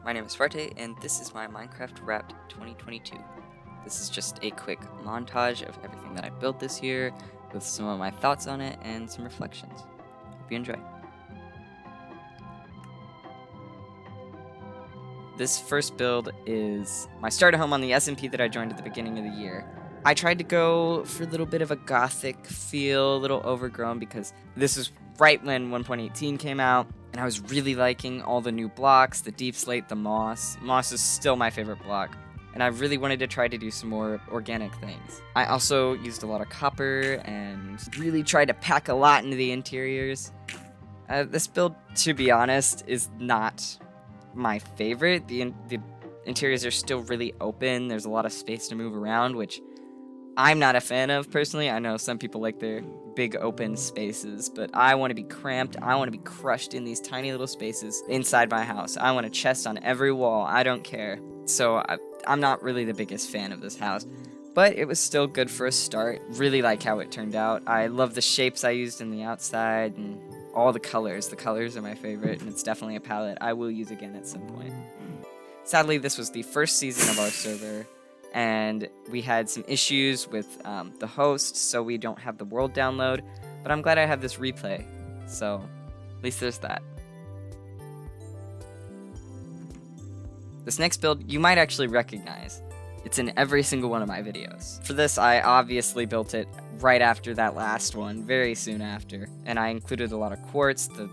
my name is Svarte, and this is my Minecraft Wrapped 2022. This is just a quick montage of everything that I built this year, with some of my thoughts on it and some reflections. Hope you enjoy. This first build is my starter home on the SMP that I joined at the beginning of the year. I tried to go for a little bit of a gothic feel, a little overgrown, because this is right when 1.18 came out, and I was really liking all the new blocks, the deep slate, the moss. Moss is still my favorite block, and I really wanted to try to do some more organic things. I also used a lot of copper and really tried to pack a lot into the interiors. This build, to be honest, is not my favorite. The interiors are still really open. There's a lot of space to move around, which I'm not a fan of personally. I know some people like their big open spaces, but I want to be cramped. I want to be crushed in these tiny little spaces inside my house. I want a chest on every wall. I don't care. So I'm not really the biggest fan of this house, but it was still good for a start. Really like how it turned out. I love the shapes I used in the outside and all the colors. The colors are my favorite, and it's definitely a palette I will use again at some point. Sadly, this was the first season of our server, and we had some issues with the host, so we don't have the world download, but I'm glad I have this replay, so at least there's that. This next build you might actually recognize. It's in every single one of my videos. For this, I obviously built it right after that last one, very soon after, and I included a lot of quartz, the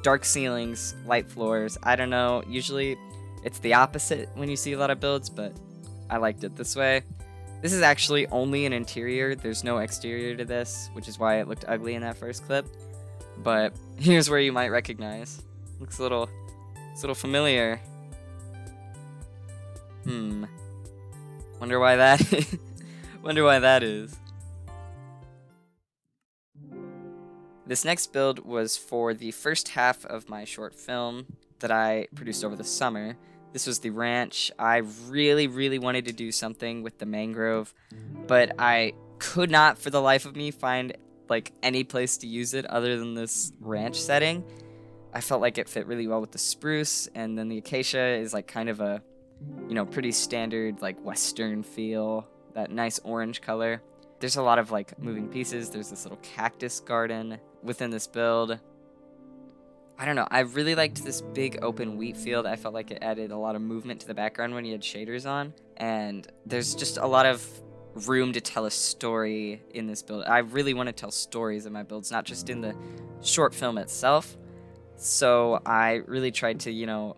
dark ceilings, light floors. I don't know, usually it's the opposite when you see a lot of builds, but I liked it this way. This is actually only an interior. There's no exterior to this, which is why it looked ugly in that first clip. But here's where you might recognize. Looks a little familiar. Wonder why that wonder why that is. This next build was for the first half of my short film that I produced over the summer. This was the ranch. I really wanted to do something with the mangrove, but I could not for the life of me find like any place to use it other than this ranch setting. I felt like it fit really well with the spruce, and then the acacia is like kind of a, you know, pretty standard like western feel, that nice orange color. There's a lot of like moving pieces. There's this little cactus garden within this build. I don't know, I really liked this big open wheat field. I felt like it added a lot of movement to the background when you had shaders on, and there's just a lot of room to tell a story in this build. I really want to tell stories in my builds, not just in the short film itself. So I really tried to, you know,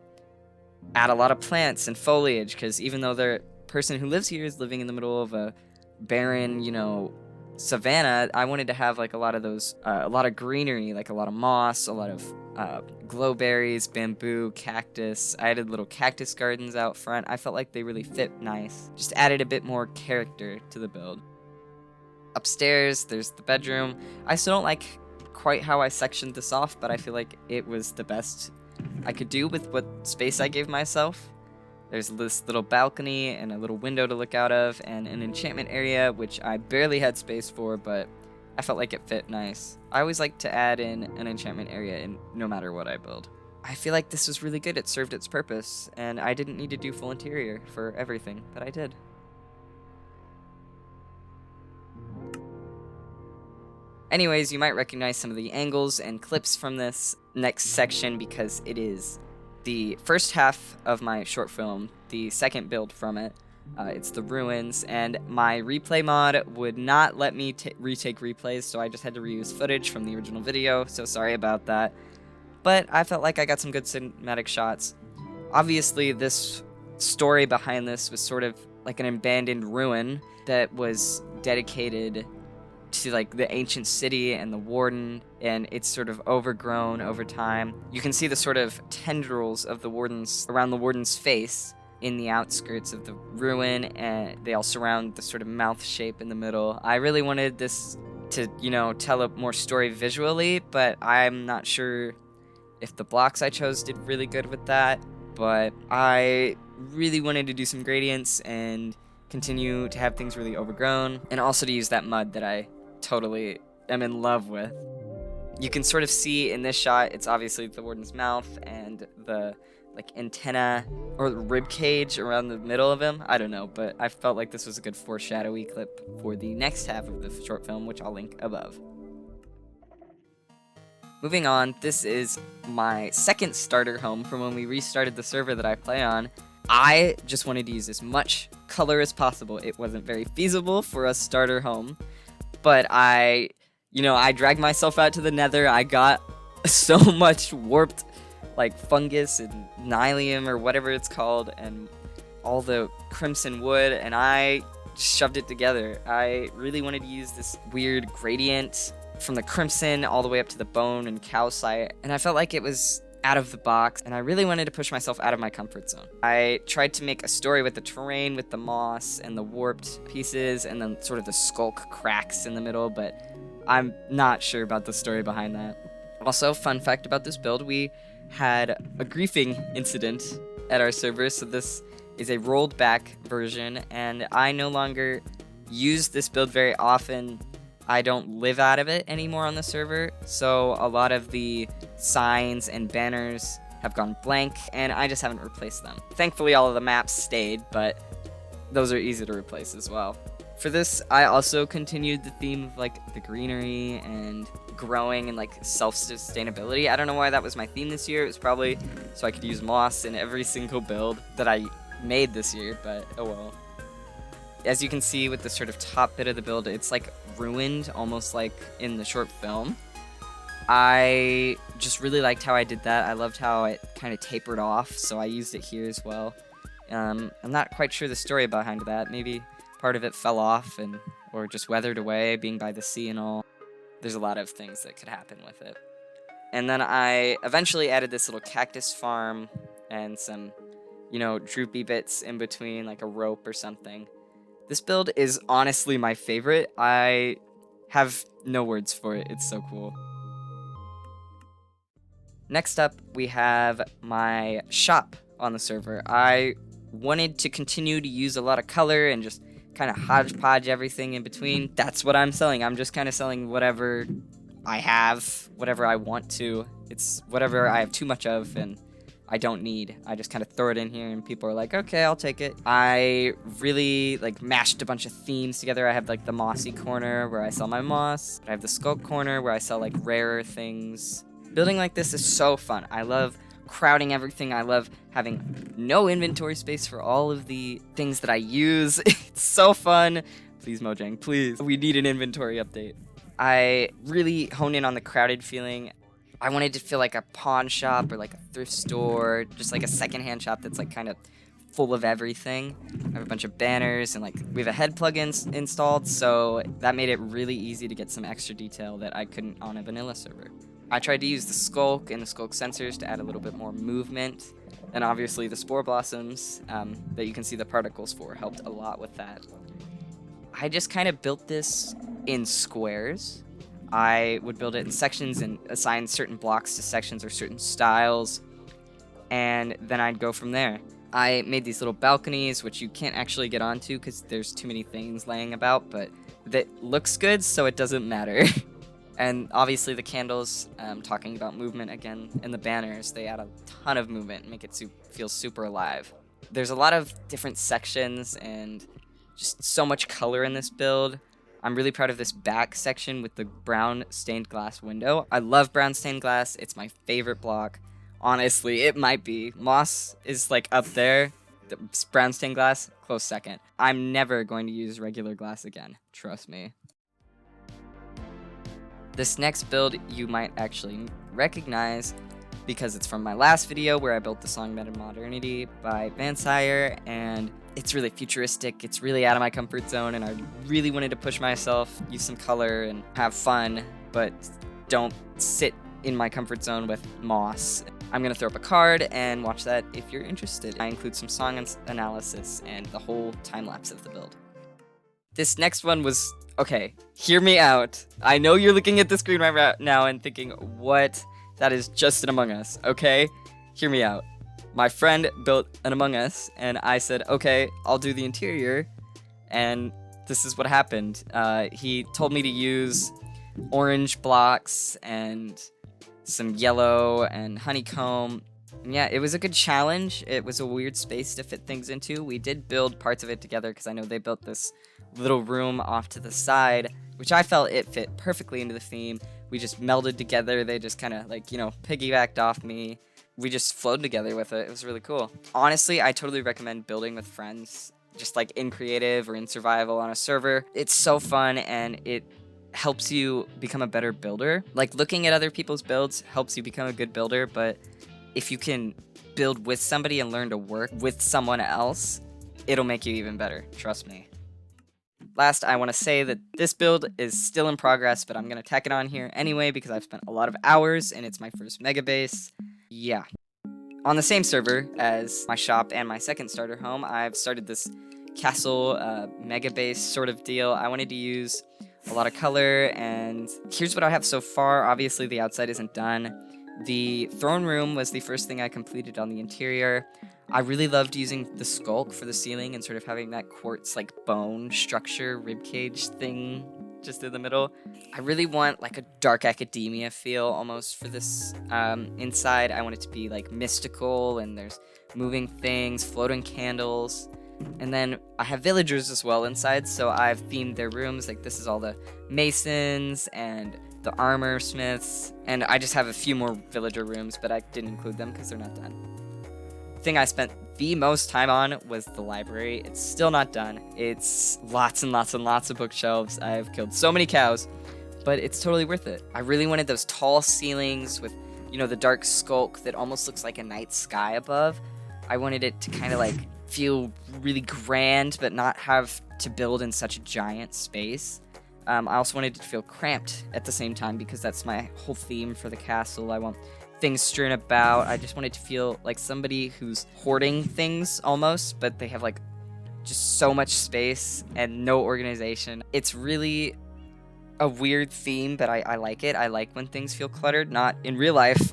add a lot of plants and foliage, because even though the person who lives here is living in the middle of a barren, you know, savanna, I wanted to have like a lot of those, a lot of greenery, like a lot of moss, a lot of glowberries, bamboo, cactus. I added little cactus gardens out front. I felt like they really fit nice. Just added a bit more character to the build. Upstairs, there's the bedroom. I still don't like quite how I sectioned this off, but I feel like it was the best I could do with what space I gave myself. There's this little balcony and a little window to look out of, and an enchantment area, which I barely had space for, but I felt like it fit nice. I always like to add in an enchantment area in no matter what I build. I feel like this was really good. It served its purpose, and I didn't need to do full interior for everything, but I did. Anyways, you might recognize some of the angles and clips from this next section because it is the first half of my short film, the second build from it. It's the ruins, and my replay mod would not let me retake replays, so I just had to reuse footage from the original video, so sorry about that. But I felt like I got some good cinematic shots. Obviously, this story behind this was sort of like an abandoned ruin that was dedicated to like the ancient city and the warden, and it's sort of overgrown over time. You can see the sort of tendrils of the wardens around the warden's face in the outskirts of the ruin, and they all surround the sort of mouth shape in the middle. I really wanted this to, you know, tell a more story visually, but I'm not sure if the blocks I chose did really good with that. But I really wanted to do some gradients and continue to have things really overgrown, and also to use that mud that I totally am in love with. You can sort of see in this shot, it's obviously the warden's mouth and the like antenna or rib cage around the middle of him. I don't know, but I felt like this was a good foreshadowy clip for the next half of the short film, which I'll link above. Moving on, this is my second starter home from when we restarted the server that I play on. I just wanted to use as much color as possible. It wasn't very feasible for a starter home, but I dragged myself out to the nether. I got so much warped, like, fungus and nylium or whatever it's called, and all the crimson wood, and I just shoved it together. I really wanted to use this weird gradient from the crimson all the way up to the bone and calcite, and I felt like it was out of the box, and I really wanted to push myself out of my comfort zone. I tried to make a story with the terrain, with the moss and the warped pieces, and then sort of the skulk cracks in the middle, but I'm not sure about the story behind that. Also, fun fact about this build, we had a griefing incident at our server, so this is a rolled back version, and I no longer use this build very often. I don't live out of it anymore on the server, so a lot of the signs and banners have gone blank, and I just haven't replaced them. Thankfully, all of the maps stayed, but those are easy to replace as well. For this, I also continued the theme of, like, the greenery and growing and, like, self-sustainability. I don't know why that was my theme this year. It was probably so I could use moss in every single build that I made this year, but oh well. As you can see with the sort of top bit of the build, it's like ruined, almost like in the short film. I just really liked how I did that. I loved how it kind of tapered off, so I used it here as well. I'm not quite sure the story behind that. Maybe part of it fell off or just weathered away, being by the sea and all. There's a lot of things that could happen with it. And then I eventually added this little cactus farm and some, droopy bits in between, like a rope or something. This build is honestly my favorite. I have no words for it. It's so cool. Next up, we have my shop on the server. I wanted to continue to use a lot of color and just kind of hodgepodge everything in between. That's what I'm selling. I'm just kind of selling whatever I have, whatever I want to. It's whatever I have too much of and I don't need. I just kind of throw it in here and people are like, okay, I'll take it. I really mashed a bunch of themes together. I have the mossy corner where I sell my moss. I have the skulk corner where I sell rarer things. Building like this is so fun. I love crowding everything. I love having no inventory space for all of the things that I use. It's so fun. Please, Mojang, please. We need an inventory update. I really hone in on the crowded feeling. I wanted to feel like a pawn shop or a thrift store, just a secondhand shop that's kind of full of everything. I have a bunch of banners and we have a head plugin installed, so that made it really easy to get some extra detail that I couldn't on a vanilla server. I tried to use the skulk and the skulk sensors to add a little bit more movement, and obviously the spore blossoms that you can see the particles for helped a lot with that. I just kind of built this in squares. I would build it in sections and assign certain blocks to sections or certain styles, and then I'd go from there. I made these little balconies, which you can't actually get onto because there's too many things laying about, but that looks good, so it doesn't matter. And obviously the candles, talking about movement again, and the banners, they add a ton of movement and make it feel super alive. There's a lot of different sections and just so much color in this build. I'm really proud of this back section with the brown stained glass window. I love brown stained glass. It's my favorite block. Honestly, it might be. Moss is up there. The brown stained glass, close second. I'm never going to use regular glass again. Trust me. This next build you might actually recognize because it's from my last video where I built the song Meta Modernity by Vansire, and it's really futuristic. It's really out of my comfort zone, and I really wanted to push myself, use some color, and have fun, but don't sit in my comfort zone with moss. I'm going to throw up a card and watch that if you're interested. I include some song analysis and the whole time-lapse of the build. This next one was, okay, hear me out. I know you're looking at the screen right now and thinking, what? That is just an Among Us, okay? Hear me out. My friend built an Among Us, and I said, okay, I'll do the interior, and this is what happened. He told me to use orange blocks and some yellow and honeycomb, Yeah, it was a good challenge. It was a weird space to fit things into. We did build parts of it together because I know they built this little room off to the side, which I felt it fit perfectly into the theme. We just melded together. They just kind of like, piggybacked off me. We just flowed together with it. It was really cool. Honestly, I totally recommend building with friends, just like in creative or in survival on a server. It's so fun and it helps you become a better builder. Like looking at other people's builds helps you become a good builder, but if you can build with somebody and learn to work with someone else, it'll make you even better. Trust me. Last, I want to say that this build is still in progress, but I'm going to tack it on here anyway because I've spent a lot of hours and it's my first mega base. Yeah. On the same server as my shop and my second starter home, I've started this castle mega base sort of deal. I wanted to use a lot of color, and here's what I have so far. Obviously, the outside isn't done. The throne room was the first thing I completed on the interior. I really loved using the skulk for the ceiling and sort of having that quartz like bone structure ribcage thing just in the middle. I really want like a dark academia feel almost for this inside. I want it to be like mystical, and there's moving things, floating candles. And then I have villagers as well inside, so I've themed their rooms. Like this is all the masons and the armor smiths, and I just have a few more villager rooms, but I didn't include them because they're not done. The thing I spent the most time on was the library. It's still not done. It's lots and lots and lots of bookshelves. I've killed so many cows, but it's totally worth it. I really wanted those tall ceilings with, the dark skulk that almost looks like a night sky above. I wanted it to kind of like feel really grand, but not have to build in such a giant space. I also wanted it to feel cramped at the same time because that's my whole theme for the castle. I want things strewn about. I just wanted to feel like somebody who's hoarding things almost, but they have like just so much space and no organization. It's really a weird theme, but I like it. I like when things feel cluttered, not in real life,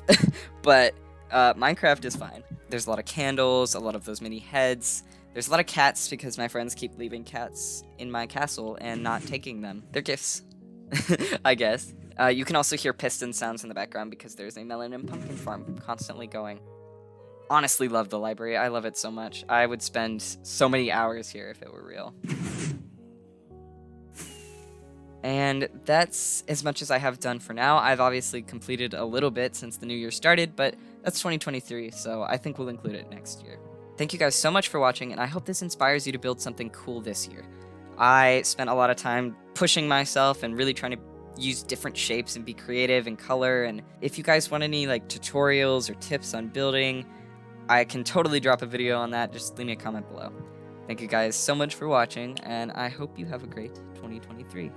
but Minecraft is fine. There's a lot of candles, a lot of those mini heads. There's a lot of cats because my friends keep leaving cats in my castle and not taking them. They're gifts, I guess. You can also hear piston sounds in the background because there's a melon and pumpkin farm constantly going. Honestly love the library. I love it so much. I would spend so many hours here if it were real. And that's as much as I have done for now. I've obviously completed a little bit since the new year started, but that's 2023, so I think we'll include it next year. Thank you guys so much for watching, and I hope this inspires you to build something cool this year. I spent a lot of time pushing myself and really trying to use different shapes and be creative and color, and if you guys want any like tutorials or tips on building, I can totally drop a video on that. Just leave me a comment below. Thank you guys so much for watching, and I hope you have a great 2023.